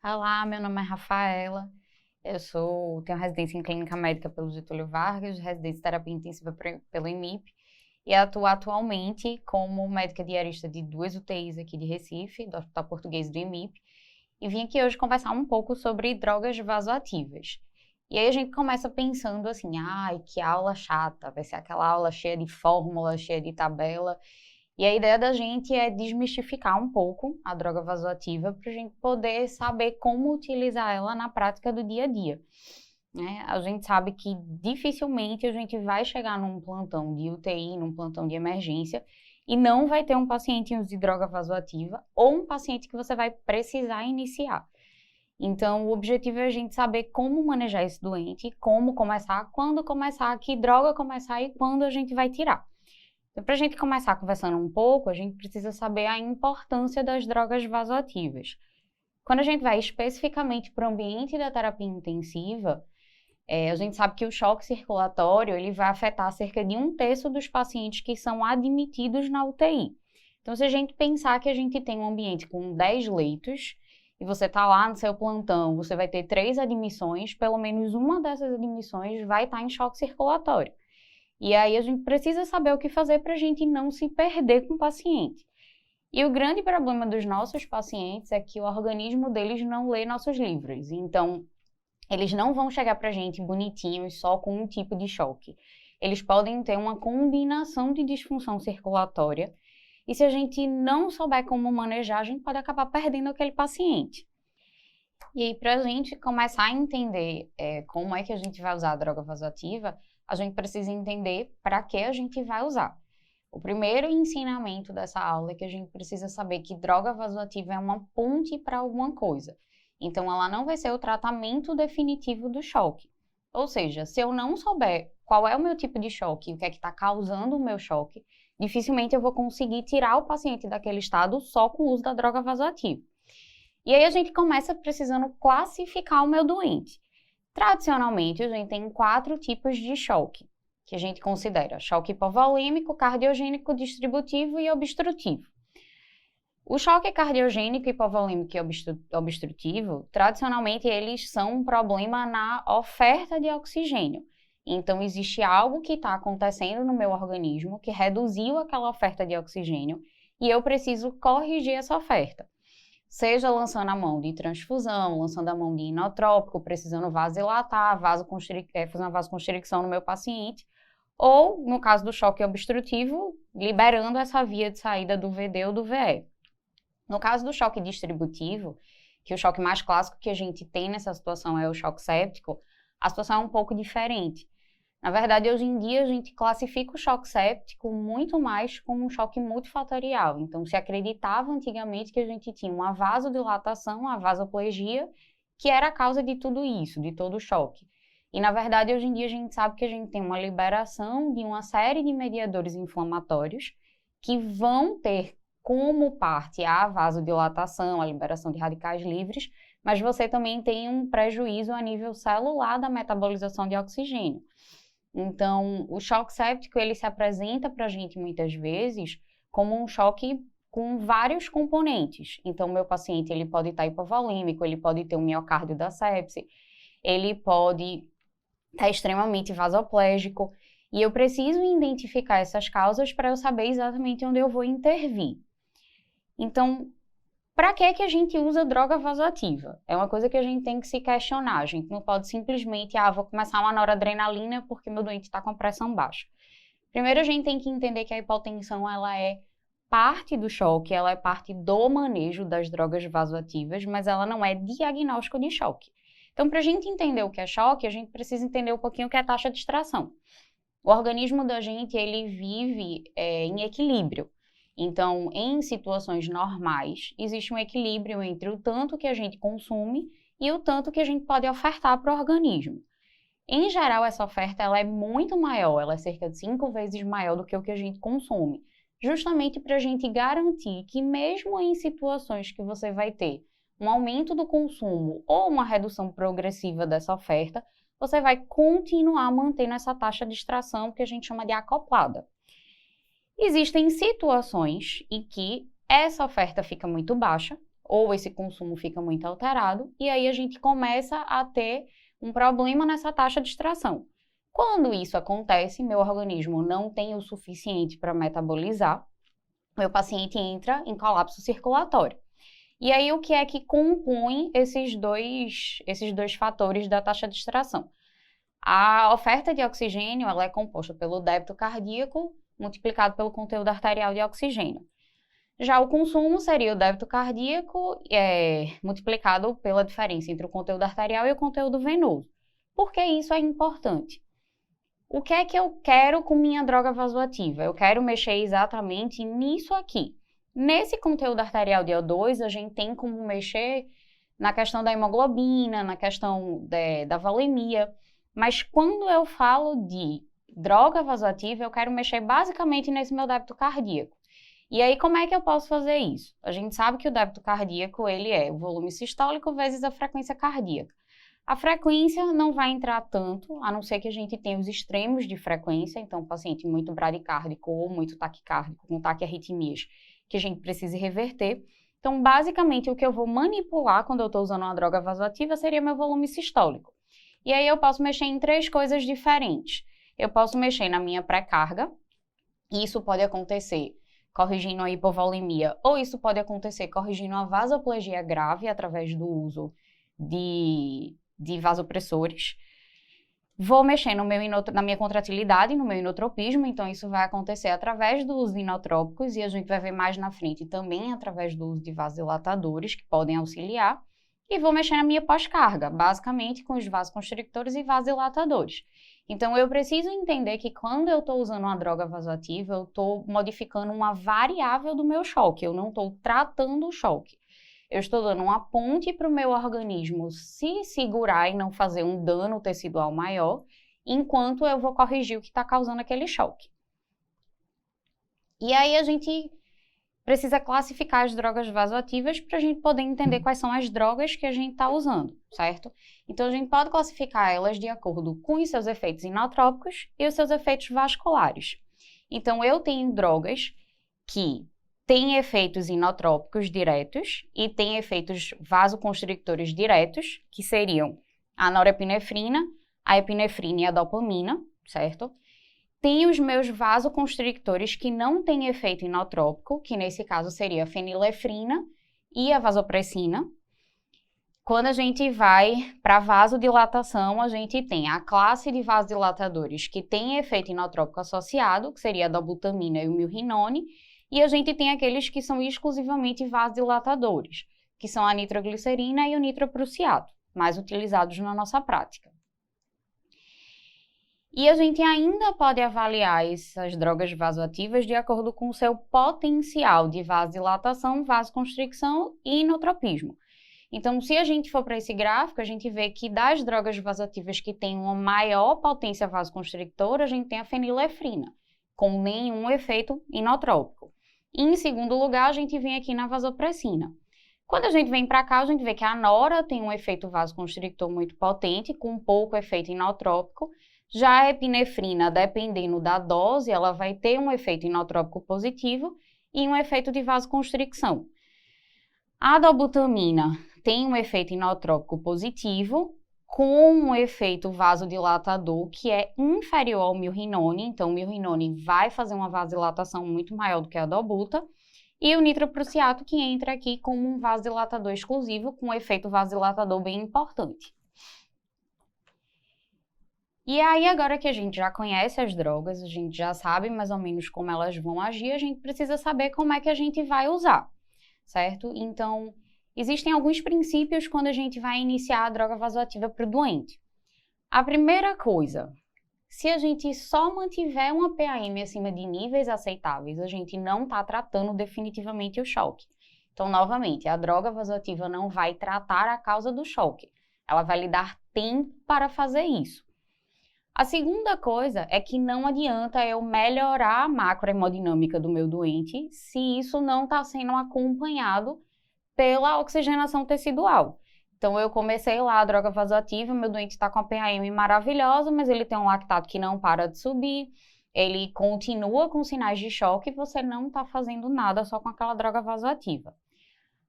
Olá, meu nome é Rafaela. Tenho residência em clínica médica pelo Getúlio Vargas, residência em terapia intensiva pelo IMIP e atuo atualmente como médica diarista de 2 UTIs aqui de Recife, do Hospital Português do IMIP, e vim aqui hoje conversar um pouco sobre drogas vasoativas. E aí a gente começa pensando assim, ai, que aula chata, vai ser aquela aula cheia de fórmula, cheia de tabela. E a ideia da gente é desmistificar um pouco a droga vasoativa para a gente poder saber como utilizar ela na prática do dia a dia, né? A gente sabe que dificilmente a gente vai chegar num plantão de UTI, num plantão de emergência, e não vai ter um paciente em uso de droga vasoativa ou um paciente que você vai precisar iniciar. Então, o objetivo é a gente saber como manejar esse doente, como começar, quando começar, que droga começar e quando a gente vai tirar. Então, para a gente começar conversando um pouco, a gente precisa saber a importância das drogas vasoativas. Quando a gente vai especificamente para o ambiente da terapia intensiva, a gente sabe que o choque circulatório ele vai afetar cerca de 1/3 dos pacientes que são admitidos na UTI. Então, se a gente pensar que a gente tem um ambiente com 10 leitos, e você está lá no seu plantão, você vai ter 3 admissões, pelo menos uma dessas admissões vai estar em choque circulatório. E aí a gente precisa saber o que fazer para a gente não se perder com o paciente. E o grande problema dos nossos pacientes é que o organismo deles não lê nossos livros. Então, eles não vão chegar para a gente bonitinhos só com um tipo de choque. Eles podem ter uma combinação de disfunção circulatória. E se a gente não souber como manejar, a gente pode acabar perdendo aquele paciente. E aí, para a gente começar a entender como é que a gente vai usar a droga vasoativa, a gente precisa entender para que a gente vai usar. O primeiro ensinamento dessa aula é que a gente precisa saber que droga vasoativa é uma ponte para alguma coisa. Então, ela não vai ser o tratamento definitivo do choque. Ou seja, se eu não souber qual é o meu tipo de choque e o que é que está causando o meu choque, dificilmente eu vou conseguir tirar o paciente daquele estado só com o uso da droga vasoativa. E aí a gente começa precisando classificar o meu doente. Tradicionalmente, a gente tem 4 tipos de choque, que a gente considera choque hipovolêmico, cardiogênico, distributivo e obstrutivo. O choque cardiogênico, hipovolêmico e obstrutivo, tradicionalmente, eles são um problema na oferta de oxigênio. Então, existe algo que está acontecendo no meu organismo que reduziu aquela oferta de oxigênio e eu preciso corrigir essa oferta. Seja lançando a mão de transfusão, lançando a mão de inotrópico, precisando vasodilatar, fazer uma vasoconstricção no meu paciente, ou, no caso do choque obstrutivo, liberando essa via de saída do VD ou do VE. No caso do choque distributivo, que o choque mais clássico que a gente tem nessa situação é o choque séptico, a situação é um pouco diferente. Na verdade, hoje em dia, a gente classifica o choque séptico muito mais como um choque multifatorial. Então, se acreditava antigamente que a gente tinha uma vasodilatação, uma vasoplegia, que era a causa de tudo isso, de todo o choque. E, na verdade, hoje em dia, a gente sabe que a gente tem uma liberação de uma série de mediadores inflamatórios que vão ter como parte a vasodilatação, a liberação de radicais livres, mas você também tem um prejuízo a nível celular da metabolização de oxigênio. Então, o choque séptico, ele se apresenta para a gente muitas vezes como um choque com vários componentes. Então, o meu paciente, ele pode estar hipovolêmico, ele pode ter um miocárdio da sepse, ele pode estar extremamente vasoplégico, e eu preciso identificar essas causas para eu saber exatamente onde eu vou intervir. Então, para que a gente usa droga vasoativa? É uma coisa que a gente tem que se questionar. A gente não pode simplesmente, vou começar uma noradrenalina porque meu doente está com pressão baixa. Primeiro, a gente tem que entender que a hipotensão ela é parte do choque, ela é parte do manejo das drogas vasoativas, mas ela não é diagnóstico de choque. Então, para a gente entender o que é choque, a gente precisa entender um pouquinho o que é taxa de extração. O organismo da gente, ele vive em equilíbrio. Então, em situações normais, existe um equilíbrio entre o tanto que a gente consome e o tanto que a gente pode ofertar para o organismo. Em geral, essa oferta ela é muito maior, ela é cerca de 5 vezes maior do que o que a gente consome, justamente para a gente garantir que mesmo em situações que você vai ter um aumento do consumo ou uma redução progressiva dessa oferta, você vai continuar mantendo essa taxa de extração que a gente chama de acoplada. Existem situações em que essa oferta fica muito baixa, ou esse consumo fica muito alterado, e aí a gente começa a ter um problema nessa taxa de extração. Quando isso acontece, meu organismo não tem o suficiente para metabolizar, meu paciente entra em colapso circulatório. E aí, o que é que compõe esses dois fatores da taxa de extração? A oferta de oxigênio ela é composta pelo débito cardíaco multiplicado pelo conteúdo arterial de oxigênio. Já o consumo seria o débito cardíaco multiplicado pela diferença entre o conteúdo arterial e o conteúdo venoso. Por que isso é importante? O que é que eu quero com minha droga vasoativa? Eu quero mexer exatamente nisso aqui. Nesse conteúdo arterial de O2, a gente tem como mexer na questão da hemoglobina, na questão da volemia. Mas quando eu falo de droga vasoativa, eu quero mexer basicamente nesse meu débito cardíaco. E aí, como é que eu posso fazer isso? A gente sabe que o débito cardíaco, ele é o volume sistólico vezes a frequência cardíaca. A frequência não vai entrar tanto, a não ser que a gente tenha os extremos de frequência, então paciente muito bradicárdico ou muito taquicárdico, com taquiarritmias, que a gente precisa reverter. Então, basicamente, o que eu vou manipular quando eu estou usando uma droga vasoativa seria meu volume sistólico. E aí eu posso mexer em 3 coisas diferentes. Eu posso mexer na minha pré-carga, e isso pode acontecer corrigindo a hipovolemia, ou isso pode acontecer corrigindo a vasoplegia grave através do uso de vasopressores. Vou mexer na minha contratilidade, no meu inotropismo, então isso vai acontecer através do uso de inotrópicos, e a gente vai ver mais na frente também através do uso de vasodilatadores, que podem auxiliar. E vou mexer na minha pós-carga, basicamente com os vasoconstrictores e vasodilatadores. Então, eu preciso entender que quando eu estou usando uma droga vasoativa, eu estou modificando uma variável do meu choque, eu não estou tratando o choque. Eu estou dando uma ponte para o meu organismo se segurar e não fazer um dano tecidual maior, enquanto eu vou corrigir o que está causando aquele choque. E aí a gente precisa classificar as drogas vasoativas para a gente poder entender quais são as drogas que a gente está usando, certo? Então, a gente pode classificar elas de acordo com os seus efeitos inotrópicos e os seus efeitos vasculares. Então, eu tenho drogas que têm efeitos inotrópicos diretos e têm efeitos vasoconstrictores diretos, que seriam a norepinefrina, a epinefrina e a dopamina, certo? Tem os meus vasoconstrictores que não têm efeito inotrópico, que nesse caso seria a fenilefrina e a vasopressina. Quando a gente vai para vasodilatação, a gente tem a classe de vasodilatadores que tem efeito inotrópico associado, que seria a dobutamina e o milrinone, e a gente tem aqueles que são exclusivamente vasodilatadores, que são a nitroglicerina e o nitroprusiato, mais utilizados na nossa prática. E a gente ainda pode avaliar essas drogas vasoativas de acordo com o seu potencial de vasodilatação, vasoconstricção e inotropismo. Então, se a gente for para esse gráfico, a gente vê que das drogas vasoativas que têm uma maior potência vasoconstrictora, a gente tem a fenilefrina, com nenhum efeito inotrópico. E, em segundo lugar, a gente vem aqui na vasopressina. Quando a gente vem para cá, a gente vê que a nora tem um efeito vasoconstrictor muito potente, com pouco efeito inotrópico. Já a epinefrina, dependendo da dose, ela vai ter um efeito inotrópico positivo e um efeito de vasoconstricção. A dobutamina tem um efeito inotrópico positivo com um efeito vasodilatador que é inferior ao milrinone, então o milrinone vai fazer uma vasodilatação muito maior do que a dobuta, e o nitroprusiato que entra aqui como um vasodilatador exclusivo com um efeito vasodilatador bem importante. E aí, agora que a gente já conhece as drogas, a gente já sabe mais ou menos como elas vão agir, a gente precisa saber como é que a gente vai usar, certo? Então, existem alguns princípios quando a gente vai iniciar a droga vasoativa para o doente. A primeira coisa, se a gente só mantiver uma PAM acima de níveis aceitáveis, a gente não está tratando definitivamente o choque. Então, novamente, a droga vasoativa não vai tratar a causa do choque. Ela vai lhe dar tempo para fazer isso. A segunda coisa é que não adianta eu melhorar a macrohemodinâmica do meu doente se isso não está sendo acompanhado pela oxigenação tecidual. Então, eu comecei lá a droga vasoativa, meu doente está com a PAM maravilhosa, mas ele tem um lactato que não para de subir, ele continua com sinais de choque e você não está fazendo nada só com aquela droga vasoativa.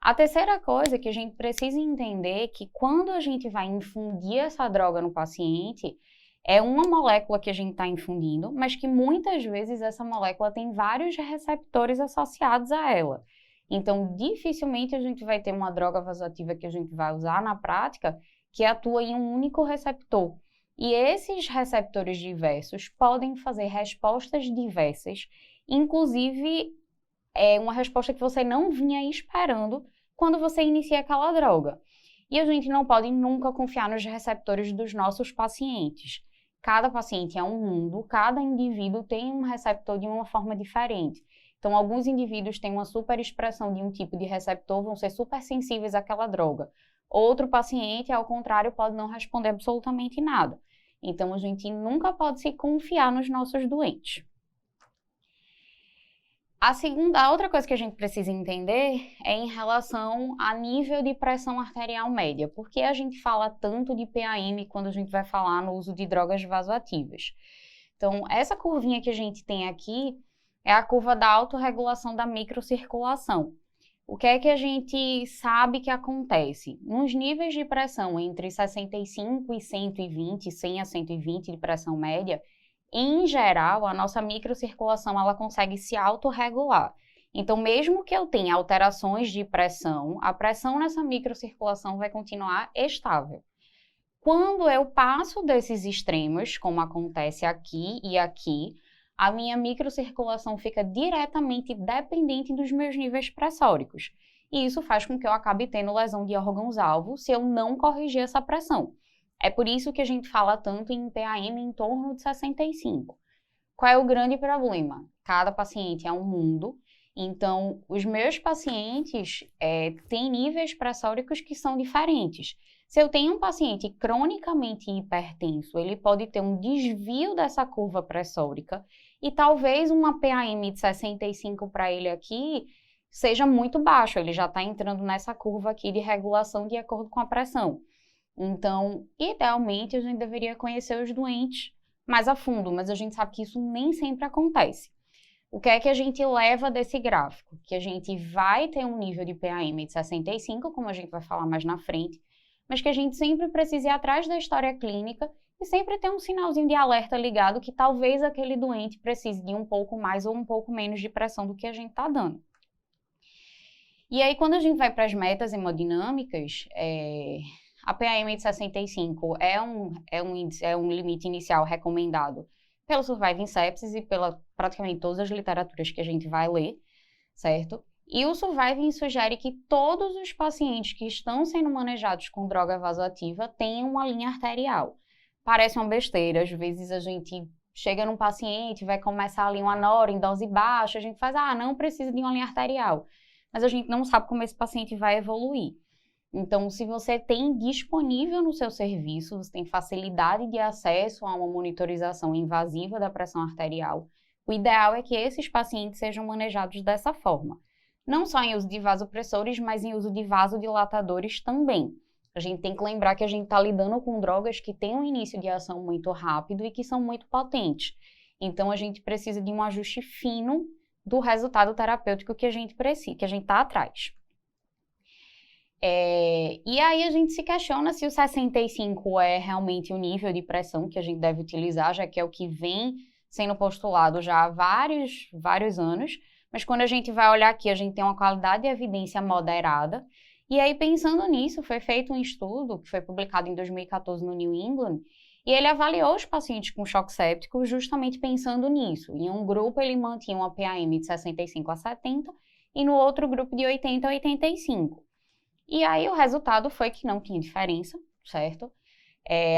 A terceira coisa que a gente precisa entender é que quando a gente vai infundir essa droga no paciente, é uma molécula que a gente está infundindo, mas que muitas vezes essa molécula tem vários receptores associados a ela. Então, dificilmente a gente vai ter uma droga vasoativa que a gente vai usar na prática que atua em um único receptor. E esses receptores diversos podem fazer respostas diversas, inclusive uma resposta que você não vinha esperando quando você inicia aquela droga. E a gente não pode nunca confiar nos receptores dos nossos pacientes. Cada paciente é um mundo, cada indivíduo tem um receptor de uma forma diferente. Então, alguns indivíduos têm uma superexpressão de um tipo de receptor, vão ser super sensíveis àquela droga. Outro paciente, ao contrário, pode não responder absolutamente nada. Então, a gente nunca pode se confiar nos nossos doentes. A outra coisa que a gente precisa entender é em relação a nível de pressão arterial média. Por que a gente fala tanto de PAM quando a gente vai falar no uso de drogas vasoativas? Então, essa curvinha que a gente tem aqui é a curva da autorregulação da microcirculação. O que é que a gente sabe que acontece? Nos níveis de pressão entre 65 e 120, 100 a 120 de pressão média, em geral, a nossa microcirculação ela consegue se autorregular. Então, mesmo que eu tenha alterações de pressão, a pressão nessa microcirculação vai continuar estável. Quando eu passo desses extremos, como acontece aqui e aqui, a minha microcirculação fica diretamente dependente dos meus níveis pressóricos. E isso faz com que eu acabe tendo lesão de órgãos-alvo se eu não corrigir essa pressão. É por isso que a gente fala tanto em PAM em torno de 65. Qual é o grande problema? Cada paciente é um mundo, então os meus pacientes têm níveis pressóricos que são diferentes. Se eu tenho um paciente cronicamente hipertenso, ele pode ter um desvio dessa curva pressórica e talvez uma PAM de 65 para ele aqui seja muito baixo, ele já está entrando nessa curva aqui de regulação de acordo com a pressão. Então, idealmente, a gente deveria conhecer os doentes mais a fundo, mas a gente sabe que isso nem sempre acontece. O que é que a gente leva desse gráfico? Que a gente vai ter um nível de PAM de 65, como a gente vai falar mais na frente, mas que a gente sempre precisa ir atrás da história clínica e sempre ter um sinalzinho de alerta ligado que talvez aquele doente precise de um pouco mais ou um pouco menos de pressão do que a gente está dando. E aí, quando a gente vai para as metas hemodinâmicas, a PAM de 65 é um limite inicial recomendado pelo Surviving Sepsis e pela praticamente todas as literaturas que a gente vai ler, certo? E o Surviving sugere que todos os pacientes que estão sendo manejados com droga vasoativa tenham uma linha arterial. Parece uma besteira, às vezes a gente chega num paciente, vai começar ali uma nora em dose baixa, a gente faz, não precisa de uma linha arterial. Mas a gente não sabe como esse paciente vai evoluir. Então, se você tem disponível no seu serviço, você tem facilidade de acesso a uma monitorização invasiva da pressão arterial, o ideal é que esses pacientes sejam manejados dessa forma. Não só em uso de vasopressores, mas em uso de vasodilatadores também. A gente tem que lembrar que a gente está lidando com drogas que têm um início de ação muito rápido e que são muito potentes. Então, a gente precisa de um ajuste fino do resultado terapêutico que a gente precisa, que a gente está atrás. E aí a gente se questiona se o 65 é realmente o nível de pressão que a gente deve utilizar, já que é o que vem sendo postulado já há vários anos, mas quando a gente vai olhar aqui, a gente tem uma qualidade de evidência moderada, e aí pensando nisso, foi feito um estudo que foi publicado em 2014 no New England, e ele avaliou os pacientes com choque séptico justamente pensando nisso. Em um grupo ele mantinha uma PAM de 65 a 70 e no outro grupo de 80 a 85. E aí o resultado foi que não tinha diferença, certo?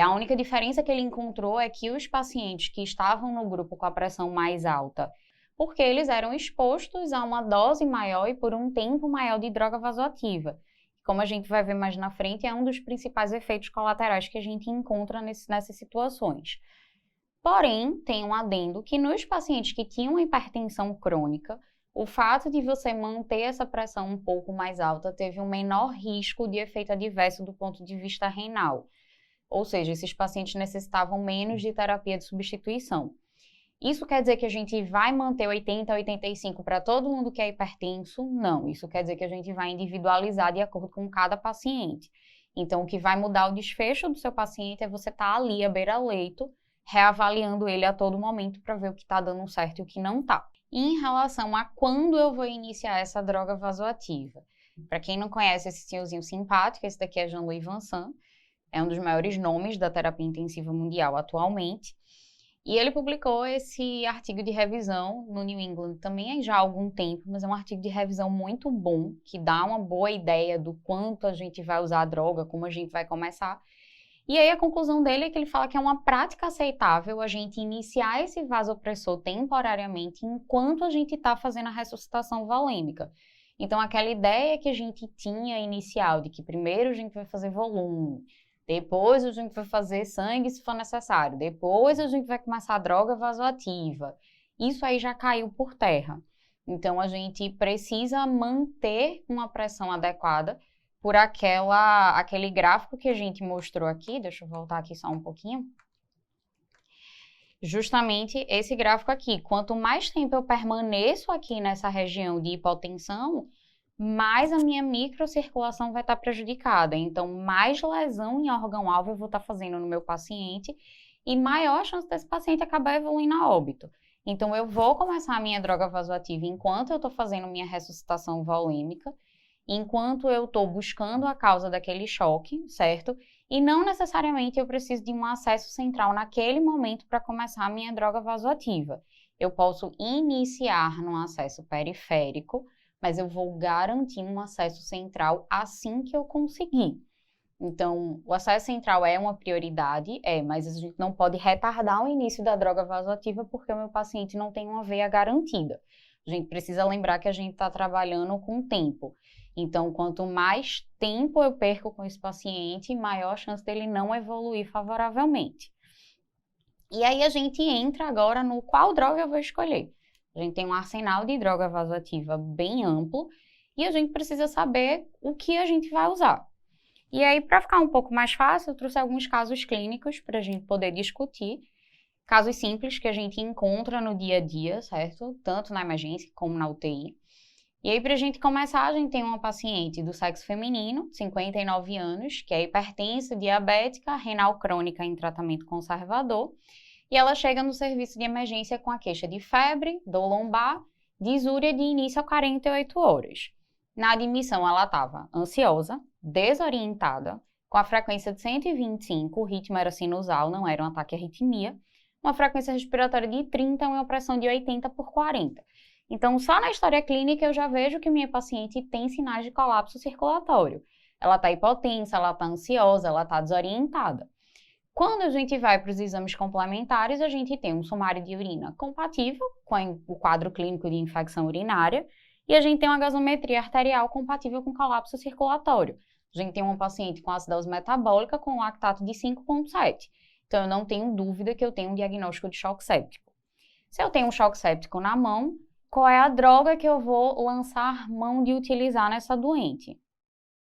A única diferença que ele encontrou é que os pacientes que estavam no grupo com a pressão mais alta, porque eles eram expostos a uma dose maior e por um tempo maior de droga vasoativa. Como a gente vai ver mais na frente, é um dos principais efeitos colaterais que a gente encontra nessas situações. Porém, tem um adendo que nos pacientes que tinham hipertensão crônica, o fato de você manter essa pressão um pouco mais alta teve um menor risco de efeito adverso do ponto de vista renal. Ou seja, esses pacientes necessitavam menos de terapia de substituição. Isso quer dizer que a gente vai manter 80, 85 para todo mundo que é hipertenso? Não, isso quer dizer que a gente vai individualizar de acordo com cada paciente. Então, o que vai mudar o desfecho do seu paciente é você estar ali à beira-leito, reavaliando ele a todo momento para ver o que está dando certo e o que não está. Em relação a quando eu vou iniciar essa droga vasoativa. Para quem não conhece esse senhorzinho simpático, esse daqui é Jean-Louis Vincent, é um dos maiores nomes da terapia intensiva mundial atualmente. E ele publicou esse artigo de revisão no New England também já há algum tempo, mas é um artigo de revisão muito bom, que dá uma boa ideia do quanto a gente vai usar a droga, como a gente vai começar. E aí a conclusão dele é que ele fala que é uma prática aceitável a gente iniciar esse vasopressor temporariamente enquanto a gente está fazendo a ressuscitação volêmica. Então, aquela ideia que a gente tinha inicial de que primeiro a gente vai fazer volume, depois a gente vai fazer sangue se for necessário, depois a gente vai começar a droga vasoativa. Isso aí já caiu por terra. Então, a gente precisa manter uma pressão adequada por aquele gráfico que a gente mostrou aqui. Deixa eu voltar aqui só um pouquinho. Justamente esse gráfico aqui. Quanto mais tempo eu permaneço aqui nessa região de hipotensão, mais a minha microcirculação vai estar prejudicada. Então, mais lesão em órgão-alvo eu vou estar fazendo no meu paciente e maior a chance desse paciente acabar evoluindo a óbito. Então, eu vou começar a minha droga vasoativa enquanto eu estou fazendo minha ressuscitação volêmica, enquanto eu estou buscando a causa daquele choque, certo? E não necessariamente eu preciso de um acesso central naquele momento para começar a minha droga vasoativa. Eu posso iniciar num acesso periférico, mas eu vou garantir um acesso central assim que eu conseguir. Então, o acesso central é uma prioridade, mas a gente não pode retardar o início da droga vasoativa porque o meu paciente não tem uma veia garantida. A gente precisa lembrar que a gente está trabalhando com tempo. Então, quanto mais tempo eu perco com esse paciente, maior a chance dele não evoluir favoravelmente. E aí a gente entra agora no qual droga eu vou escolher. A gente tem um arsenal de droga vasoativa bem amplo e a gente precisa saber o que a gente vai usar. E aí, para ficar um pouco mais fácil, eu trouxe alguns casos clínicos para a gente poder discutir. Casos simples que a gente encontra no dia a dia, certo? Tanto na emergência como na UTI. E aí, para a gente começar, a gente tem uma paciente do sexo feminino, 59 anos, que é hipertensa, diabética, renal crônica em tratamento conservador. E ela chega no serviço de emergência com a queixa de febre, dor lombar, disúria de início a 48 horas. Na admissão, ela estava ansiosa, desorientada, com a frequência de 125, o ritmo era sinusal, não era um ataque à arritmia, uma frequência respiratória de 30 e uma pressão de 80 por 40. Então, só na história clínica eu já vejo que minha paciente tem sinais de colapso circulatório. Ela está hipotensa, ela está ansiosa, ela está desorientada. Quando a gente vai para os exames complementares, a gente tem um sumário de urina compatível com o quadro clínico de infecção urinária e a gente tem uma gasometria arterial compatível com colapso circulatório. A gente tem uma paciente com acidose metabólica com lactato de 5,7. Então, eu não tenho dúvida que eu tenho um diagnóstico de choque séptico. Se eu tenho um choque séptico na mão, qual é a droga que eu vou lançar mão de utilizar nessa doente?